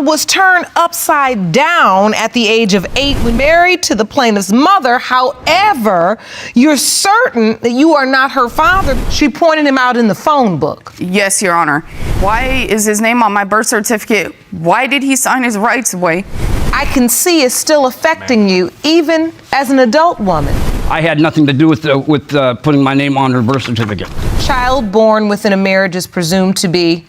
world was turned upside down at the age of 8 when married to the plaintiff's mother. However, you're certain that you are not her father. She pointed him out in the phone book. Yes, Your Honor. Why is his name on my birth certificate? Why did he sign his rights away? I can see it's still affecting you, even as an adult woman. I had nothing to do with putting my name on her birth certificate. Child born within a marriage is presumed to be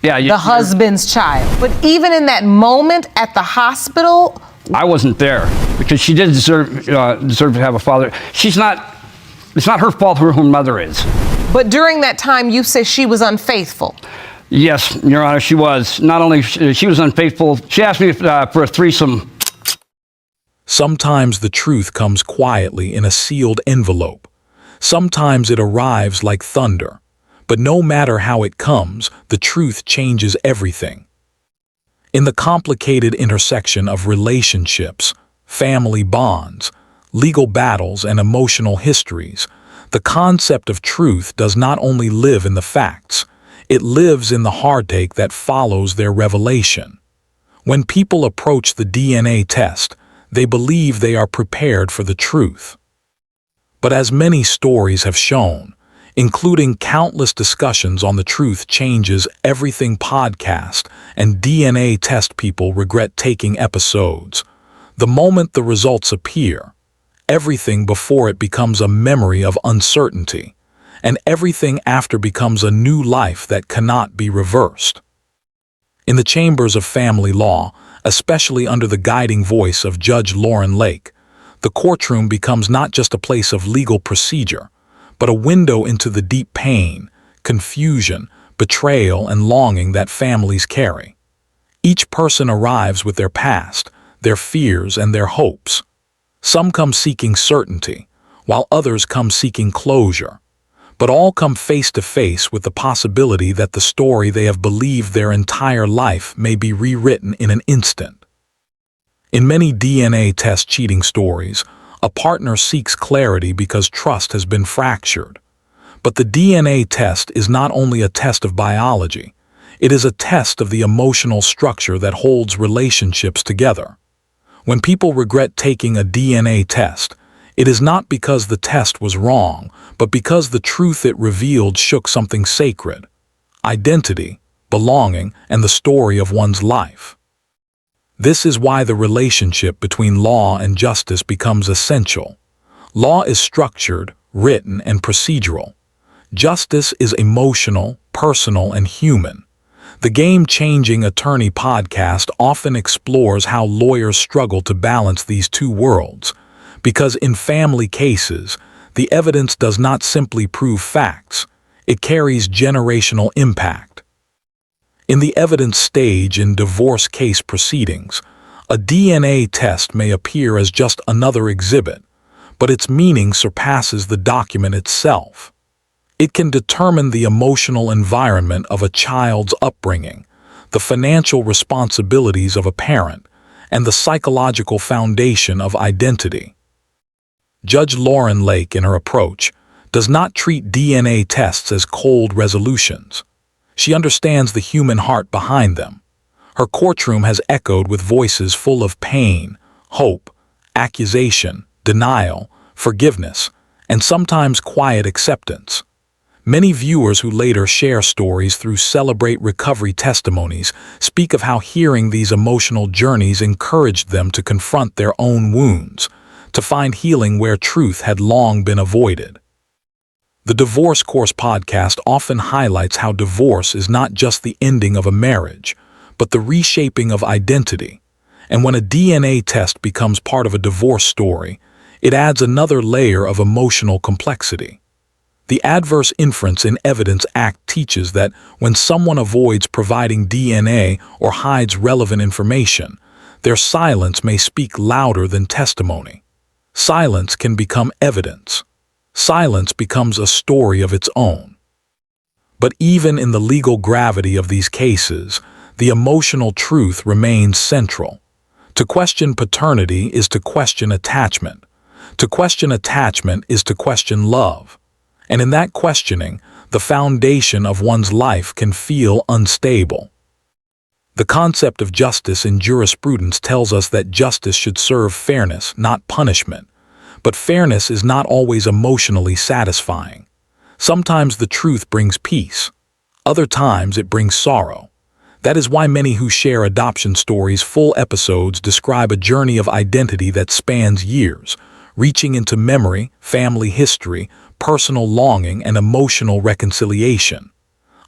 the husband's child. But even in that moment at the hospital, I wasn't there because she did deserve to have a father. It's not her fault who her mother is. But during that time, you say she was unfaithful. Yes, Your Honor, she was. Not only she was unfaithful, she asked me for a threesome. Sometimes the truth comes quietly in a sealed envelope. Sometimes it arrives like thunder. But no matter how it comes, the truth changes everything. In the complicated intersection of relationships, family bonds, legal battles, and emotional histories, the concept of truth does not only live in the facts, it lives in the heartache that follows their revelation. When people approach the DNA test, they believe they are prepared for the truth. But as many stories have shown, including countless discussions on the Truth Changes Everything podcast and DNA test people regret taking episodes, the moment the results appear, everything before it becomes a memory of uncertainty, and everything after becomes a new life that cannot be reversed. In the chambers of family law, especially under the guiding voice of Judge Lauren Lake, the courtroom becomes not just a place of legal procedure, but a window into the deep pain, confusion, betrayal, and longing that families carry. Each person arrives with their past, their fears, and their hopes. Some come seeking certainty, while others come seeking closure. But all come face to face with the possibility that the story they have believed their entire life may be rewritten in an instant. In many DNA test cheating stories, a partner seeks clarity because trust has been fractured. But the DNA test is not only a test of biology, it is a test of the emotional structure that holds relationships together. When people regret taking a DNA test, it is not because the test was wrong, but because the truth it revealed shook something sacred: identity, belonging, and the story of one's life. This is why the relationship between law and justice becomes essential. Law is structured, written, and procedural. Justice is emotional, personal, and human. The Game-Changing Attorney podcast often explores how lawyers struggle to balance these two worlds, because in family cases, the evidence does not simply prove facts, it carries generational impact. In the evidence stage in divorce case proceedings, a DNA test may appear as just another exhibit, but its meaning surpasses the document itself. It can determine the emotional environment of a child's upbringing, the financial responsibilities of a parent, and the psychological foundation of identity. Judge Lauren Lake, in her approach, does not treat DNA tests as cold resolutions. She understands the human heart behind them. Her courtroom has echoed with voices full of pain, hope, accusation, denial, forgiveness, and sometimes quiet acceptance. Many viewers who later share stories through Celebrate Recovery testimonies speak of how hearing these emotional journeys encouraged them to confront their own wounds, to find healing where truth had long been avoided. The Divorce Course podcast often highlights how divorce is not just the ending of a marriage, but the reshaping of identity. And when a DNA test becomes part of a divorce story, it adds another layer of emotional complexity. The Adverse Inference in Evidence Act teaches that when someone avoids providing DNA or hides relevant information, their silence may speak louder than testimony. Silence can become evidence. Silence becomes a story of its own. But even in the legal gravity of these cases, the emotional truth remains central. To question paternity is to question attachment. To question attachment is to question love. And in that questioning, the foundation of one's life can feel unstable. The concept of justice in jurisprudence tells us that justice should serve fairness, not punishment. But fairness is not always emotionally satisfying. Sometimes the truth brings peace. Other times it brings sorrow. That is why many who share adoption stories' full episodes describe a journey of identity that spans years, reaching into memory, family history, personal longing, and emotional reconciliation.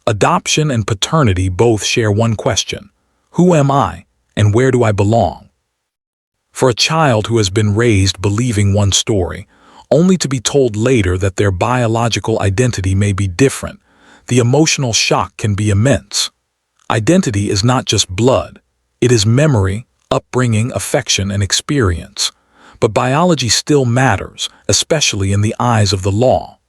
Adoption and paternity both share one question: who am I, and where do I belong? For a child who has been raised believing one story, only to be told later that their biological identity may be different, the emotional shock can be immense. Identity is not just blood. It is memory, upbringing, affection, and experience. But biology still matters, especially in the eyes of the law.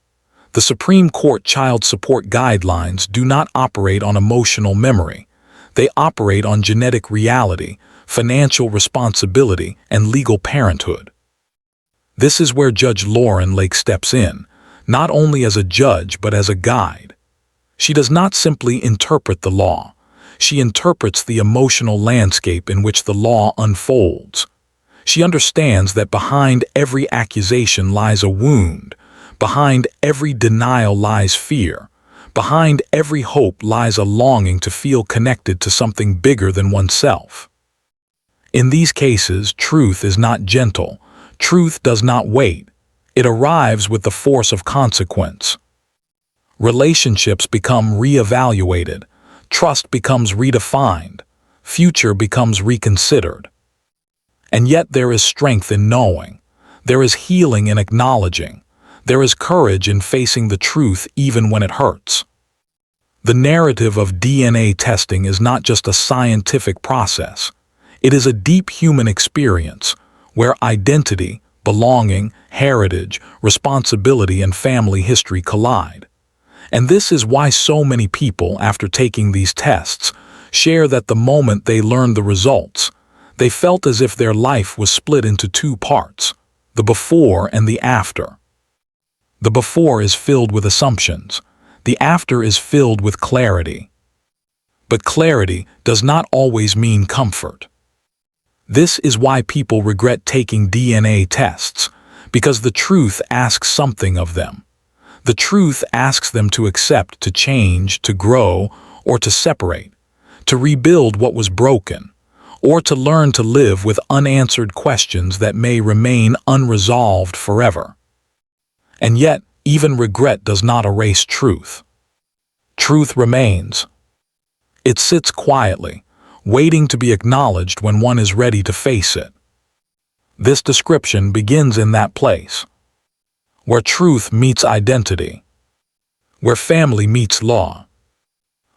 The Supreme Court Child Support Guidelines do not operate on emotional memory. They operate on genetic reality, financial responsibility, and legal parenthood. This is where Judge Lauren Lake steps in, not only as a judge but as a guide. She does not simply interpret the law. She interprets the emotional landscape in which the law unfolds. She understands that behind every accusation lies a wound. Behind every denial lies fear. Behind every hope lies a longing to feel connected to something bigger than oneself. In these cases, truth is not gentle. Truth does not wait. It arrives with the force of consequence. Relationships become reevaluated. Trust becomes redefined. Future becomes reconsidered. And yet there is strength in knowing. There is healing in acknowledging. There is courage in facing the truth even when it hurts. The narrative of DNA testing is not just a scientific process. It is a deep human experience where identity, belonging, heritage, responsibility, and family history collide. And this is why so many people, after taking these tests, share that the moment they learned the results, they felt as if their life was split into two parts, the before and the after. The before is filled with assumptions. The after is filled with clarity. But clarity does not always mean comfort. This is why people regret taking DNA tests, because the truth asks something of them. The truth asks them to accept, to change, to grow, or to separate, to rebuild what was broken, or to learn to live with unanswered questions that may remain unresolved forever. And yet, even regret does not erase truth. Truth remains. It sits quietly, waiting to be acknowledged when one is ready to face it. This description begins in that place, where truth meets identity, where family meets law,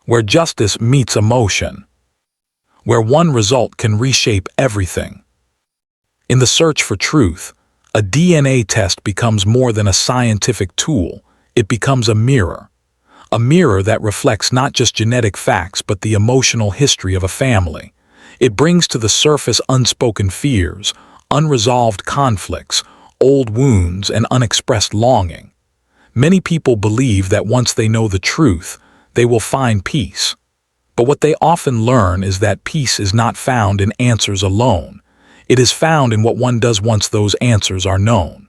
where justice meets emotion, where one result can reshape everything. In the search for truth, a DNA test becomes more than a scientific tool. It becomes a mirror that reflects not just genetic facts but the emotional history of a family. It brings to the surface unspoken fears, unresolved conflicts, old wounds, and unexpressed longing. Many people believe that once they know the truth, they will find peace. But what they often learn is that peace is not found in answers alone. It is found in what one does once those answers are known.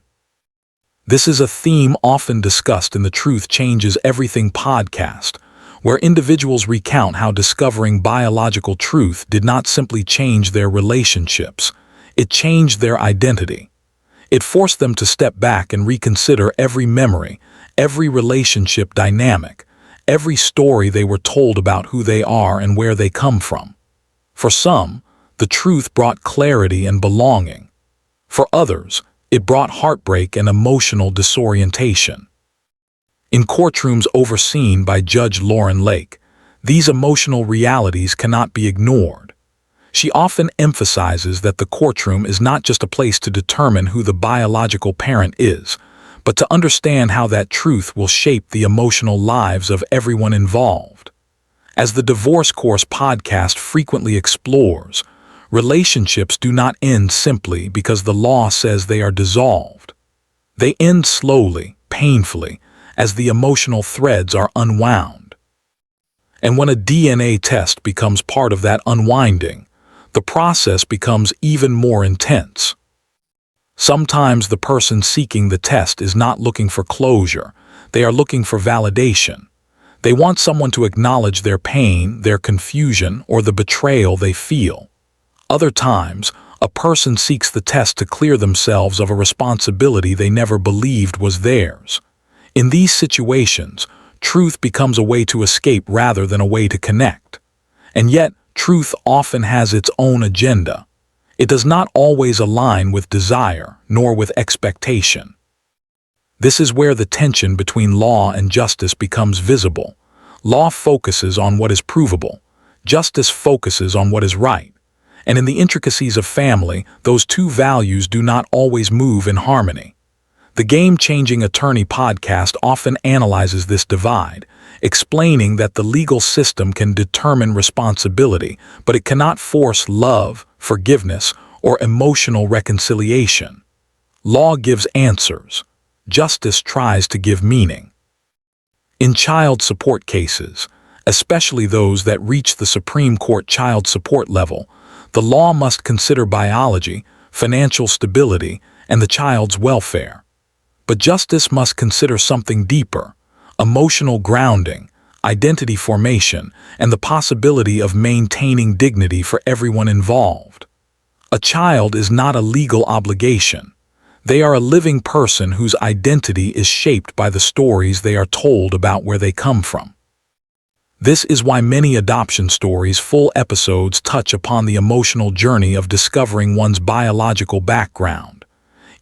This is a theme often discussed in the Truth Changes Everything podcast, where individuals recount how discovering biological truth did not simply change their relationships, it changed their identity. It forced them to step back and reconsider every memory, every relationship dynamic, every story they were told about who they are and where they come from. For some, the truth brought clarity and belonging. For others, it brought heartbreak and emotional disorientation. In courtrooms overseen by Judge Lauren Lake, these emotional realities cannot be ignored. She often emphasizes that the courtroom is not just a place to determine who the biological parent is, but to understand how that truth will shape the emotional lives of everyone involved. As the Divorce Course podcast frequently explores, relationships do not end simply because the law says they are dissolved. They end slowly, painfully, as the emotional threads are unwound. And when a DNA test becomes part of that unwinding, the process becomes even more intense. Sometimes the person seeking the test is not looking for closure, they are looking for validation. They want someone to acknowledge their pain, their confusion, or the betrayal they feel. Other times, a person seeks the test to clear themselves of a responsibility they never believed was theirs. In these situations, truth becomes a way to escape rather than a way to connect. And yet, truth often has its own agenda. It does not always align with desire, nor with expectation. This is where the tension between law and justice becomes visible. Law focuses on what is provable. Justice focuses on what is right. And in the intricacies of family, those two values do not always move in harmony. The Game-Changing Attorney podcast often analyzes this divide, explaining that the legal system can determine responsibility, but it cannot force love, forgiveness, or emotional reconciliation. Law gives answers. Justice tries to give meaning. In child support cases, especially those that reach the Supreme Court child support level, the law must consider biology, financial stability, and the child's welfare. But justice must consider something deeper: emotional grounding, identity formation, and the possibility of maintaining dignity for everyone involved. A child is not a legal obligation. They are a living person whose identity is shaped by the stories they are told about where they come from. This is why many adoption stories' full episodes touch upon the emotional journey of discovering one's biological background.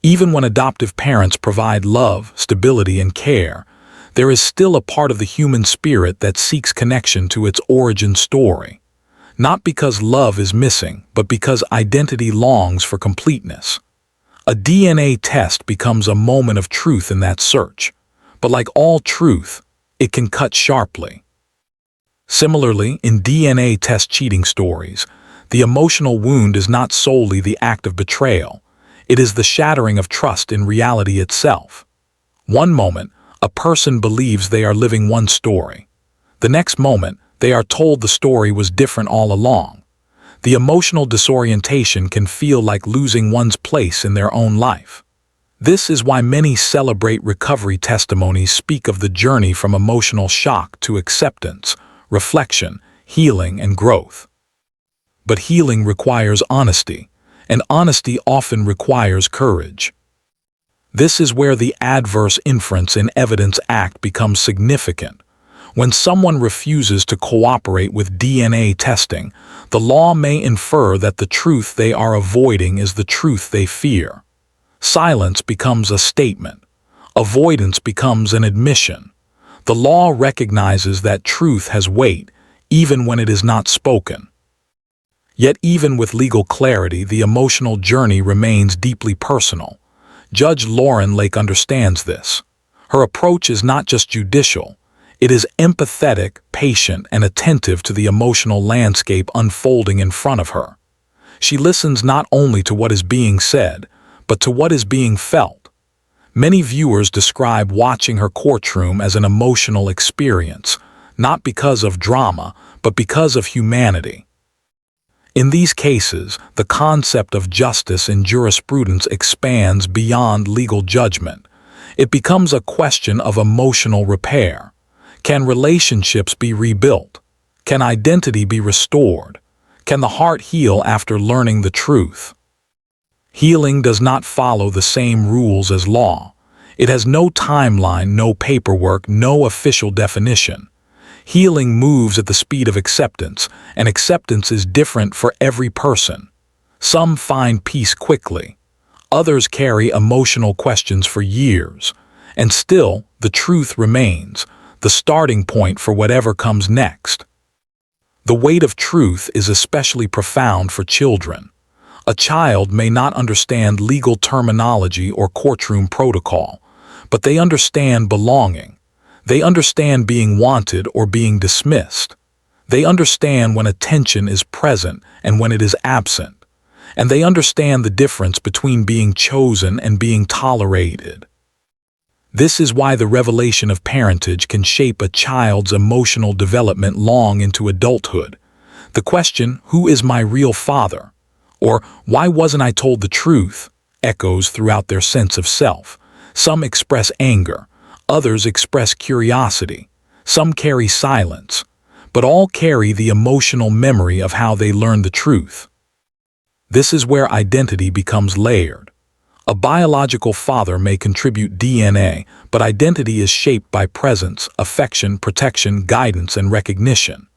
Even when adoptive parents provide love, stability, and care, there is still a part of the human spirit that seeks connection to its origin story. Not because love is missing, but because identity longs for completeness. A DNA test becomes a moment of truth in that search, but like all truth, it can cut sharply. Similarly, in DNA test cheating stories, the emotional wound is not solely the act of betrayal. It is the shattering of trust in reality itself. One moment, a person believes they are living one story. The next moment, they are told the story was different all along. The emotional disorientation can feel like losing one's place in their own life. This is why many celebrate recovery testimonies speak of the journey from emotional shock to acceptance, reflection, healing, and growth. But healing requires honesty, and honesty often requires courage. This is where the adverse inference in Evidence Act becomes significant. When someone refuses to cooperate with DNA testing, the law may infer that the truth they are avoiding is the truth they fear. Silence becomes a statement. Avoidance becomes an admission. The law recognizes that truth has weight, even when it is not spoken. Yet even with legal clarity, the emotional journey remains deeply personal. Judge Lauren Lake understands this. Her approach is not just judicial. It is empathetic, patient, and attentive to the emotional landscape unfolding in front of her. She listens not only to what is being said, but to what is being felt. Many viewers describe watching her courtroom as an emotional experience, not because of drama, but because of humanity. In these cases, the concept of justice in jurisprudence expands beyond legal judgment. It becomes a question of emotional repair. Can relationships be rebuilt? Can identity be restored? Can the heart heal after learning the truth? Healing does not follow the same rules as law. It has no timeline, no paperwork, no official definition. Healing moves at the speed of acceptance, and acceptance is different for every person. Some find peace quickly. Others carry emotional questions for years. And still, the truth remains, the starting point for whatever comes next. The weight of truth is especially profound for children. A child may not understand legal terminology or courtroom protocol, but they understand belonging. They understand being wanted or being dismissed. They understand when attention is present and when it is absent. And they understand the difference between being chosen and being tolerated. This is why the revelation of parentage can shape a child's emotional development long into adulthood. The question, "Who is my real father?" or "Why wasn't I told the truth?" echoes throughout their sense of self. Some express anger, others express curiosity, some carry silence, but all carry the emotional memory of how they learned the truth. This is where identity becomes layered. A biological father may contribute DNA, but identity is shaped by presence, affection, protection, guidance, and recognition.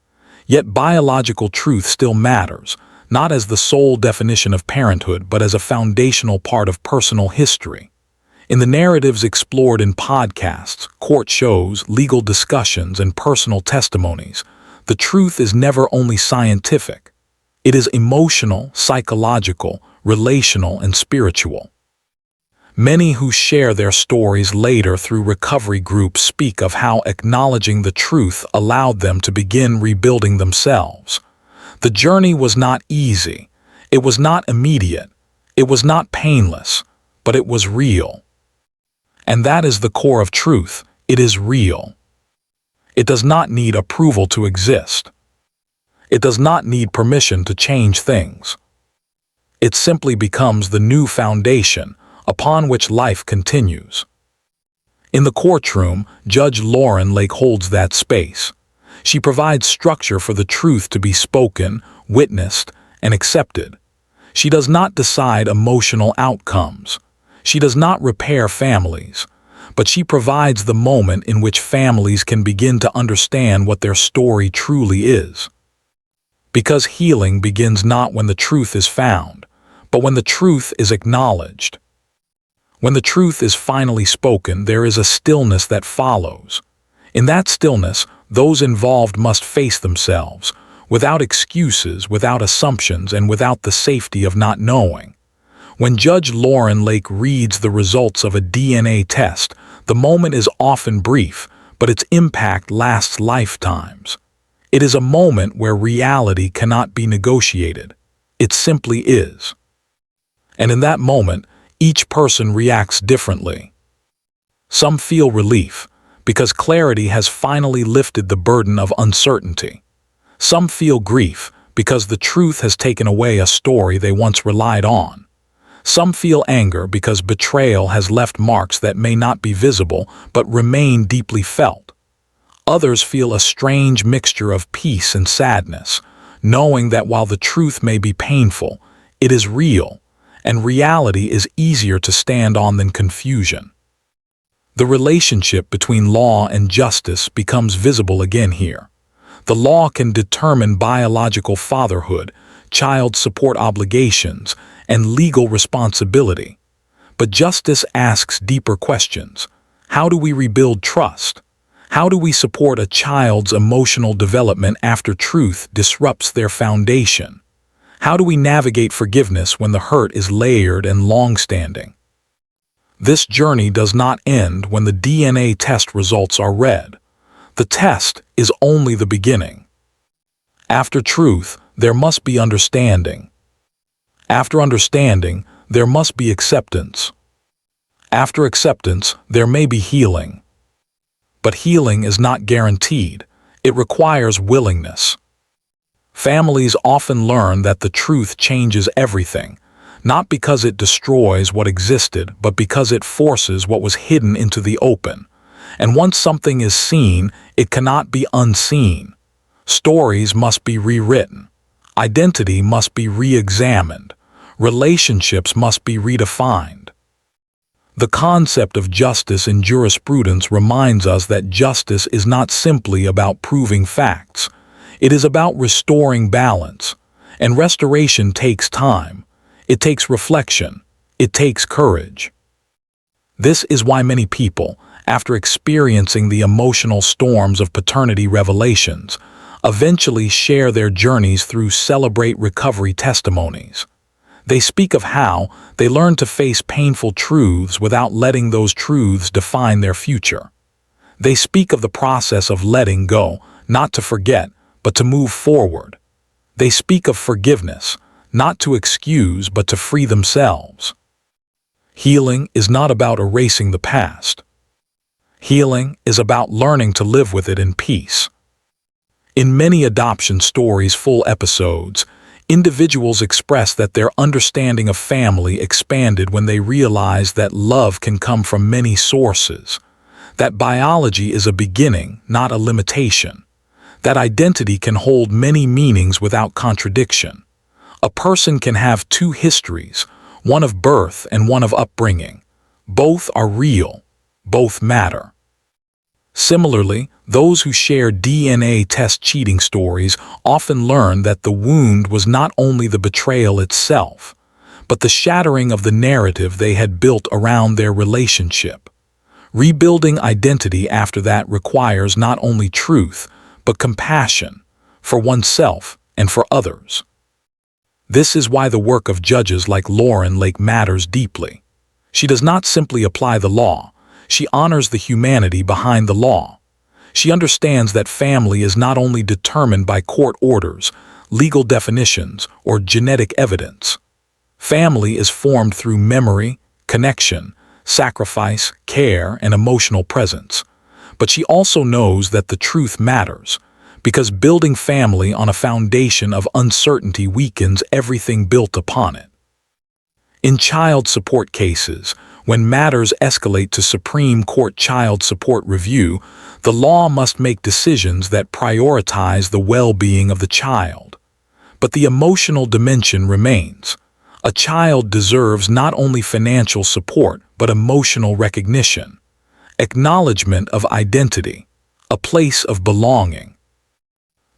Yet biological truth still matters, not as the sole definition of parenthood, but as a foundational part of personal history. In the narratives explored in podcasts, court shows, legal discussions, and personal testimonies, the truth is never only scientific. It is emotional, psychological, relational, and spiritual. Many who share their stories later through recovery groups speak of how acknowledging the truth allowed them to begin rebuilding themselves. The journey was not easy. It was not immediate. It was not painless, but it was real. And that is the core of truth. It is real. It does not need approval to exist. It does not need permission to change things. It simply becomes the new foundation upon which life continues. In the courtroom, Judge Lauren Lake holds that space. She provides structure for the truth to be spoken, witnessed, and accepted. She does not decide emotional outcomes. She does not repair families, but she provides the moment in which families can begin to understand what their story truly is. Because healing begins not when the truth is found, but when the truth is acknowledged. When the truth is finally spoken, there is a stillness that follows. In that stillness, those involved must face themselves, without excuses, without assumptions, and without the safety of not knowing. When Judge Lauren Lake reads the results of a DNA test, the moment is often brief, but its impact lasts lifetimes. It is a moment where reality cannot be negotiated. It simply is. And in that moment, each person reacts differently. Some feel relief, because clarity has finally lifted the burden of uncertainty. Some feel grief, because the truth has taken away a story they once relied on. Some feel anger because betrayal has left marks that may not be visible but remain deeply felt. Others feel a strange mixture of peace and sadness, knowing that while the truth may be painful, it is real, and reality is easier to stand on than confusion. The relationship between law and justice becomes visible again here. The law can determine biological fatherhood, child support obligations, and legal responsibility. But justice asks deeper questions. How do we rebuild trust? How do we support a child's emotional development after truth disrupts their foundation? How do we navigate forgiveness when the hurt is layered and long-standing? This journey does not end when the DNA test results are read. The test is only the beginning. After truth, there must be understanding. After understanding, there must be acceptance. After acceptance, there may be healing. But healing is not guaranteed. It requires willingness. Families often learn that the truth changes everything, not because it destroys what existed, but because it forces what was hidden into the open. And once something is seen, it cannot be unseen. Stories must be rewritten. Identity must be re-examined. Relationships must be redefined. The concept of justice in jurisprudence reminds us that justice is not simply about proving facts. It is about restoring balance, and restoration takes time. It takes reflection. It takes courage. This is why many people, after experiencing the emotional storms of paternity revelations, eventually share their journeys through Celebrate Recovery testimonies. They speak of how they learned to face painful truths without letting those truths define their future. They speak of the process of letting go, not to forget, but to move forward. They speak of forgiveness, not to excuse, but to free themselves. Healing is not about erasing the past. Healing is about learning to live with it in peace. In many adoption stories' full episodes, individuals express that their understanding of family expanded when they realized that love can come from many sources, that biology is a beginning, not a limitation, that identity can hold many meanings without contradiction. A person can have two histories, one of birth and one of upbringing. Both are real, both matter. Similarly, those who share DNA test cheating stories often learn that the wound was not only the betrayal itself, but the shattering of the narrative they had built around their relationship. Rebuilding identity after that requires not only truth, but compassion for oneself and for others. This is why the work of judges like Lauren Lake matters deeply. She does not simply apply the law, she honors the humanity behind the law. She understands that family is not only determined by court orders, legal definitions, or genetic evidence. Family is formed through memory, connection, sacrifice, care, and emotional presence. But she also knows that the truth matters, because building family on a foundation of uncertainty weakens everything built upon it. In child support cases, when matters escalate to Supreme Court Child Support Review, the law must make decisions that prioritize the well-being of the child. But the emotional dimension remains. A child deserves not only financial support, but emotional recognition, acknowledgement of identity, a place of belonging.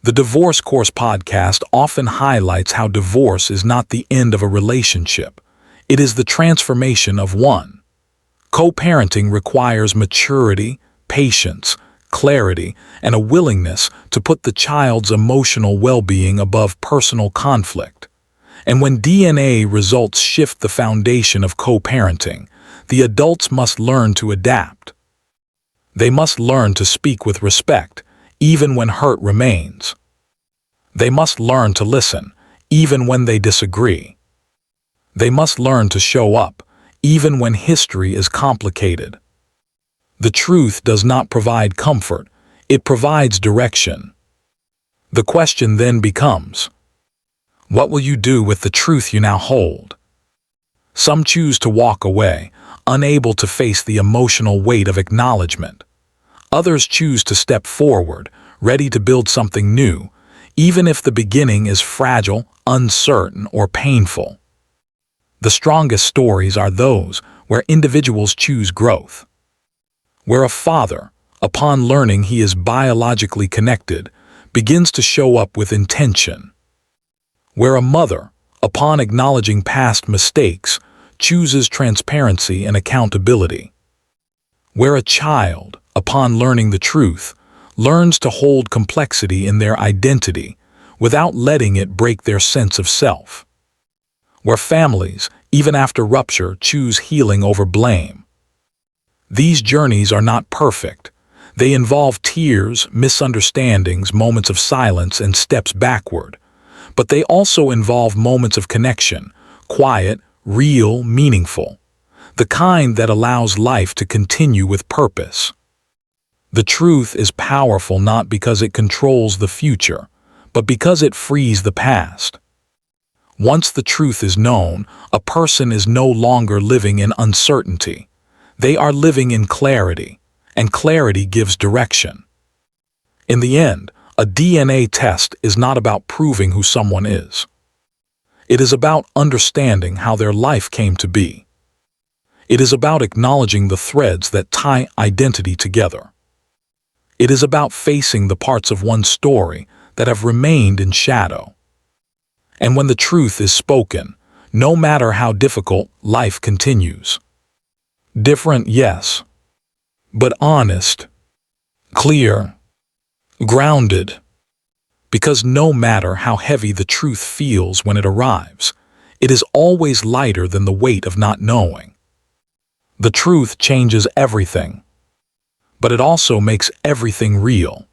The Divorce Course podcast often highlights how divorce is not the end of a relationship. It is the transformation of one. Co-parenting requires maturity, patience, clarity, and a willingness to put the child's emotional well-being above personal conflict. And when DNA results shift the foundation of co-parenting, the adults must learn to adapt. They must learn to speak with respect, even when hurt remains. They must learn to listen, even when they disagree. They must learn to show up, even when history is complicated. The truth does not provide comfort, it provides direction. The question then becomes, what will you do with the truth you now hold? Some choose to walk away, unable to face the emotional weight of acknowledgement. Others choose to step forward, ready to build something new, even if the beginning is fragile, uncertain, or painful. The strongest stories are those where individuals choose growth. Where a father, upon learning he is biologically connected, begins to show up with intention. Where a mother, upon acknowledging past mistakes, chooses transparency and accountability. Where a child, upon learning the truth, learns to hold complexity in their identity without letting it break their sense of self. Where families, even after rupture, choose healing over blame. These journeys are not perfect. They involve tears, misunderstandings, moments of silence, and steps backward. But they also involve moments of connection, quiet, real, meaningful, the kind that allows life to continue with purpose. The truth is powerful not because it controls the future, but because it frees the past. Once the truth is known, a person is no longer living in uncertainty. They are living in clarity, and clarity gives direction. In the end, a DNA test is not about proving who someone is. It is about understanding how their life came to be. It is about acknowledging the threads that tie identity together. It is about facing the parts of one's story that have remained in shadow. And when the truth is spoken, no matter how difficult, life continues. Different, yes, but honest, clear, grounded. Because no matter how heavy the truth feels when it arrives, it is always lighter than the weight of not knowing. The truth changes everything, but it also makes everything real.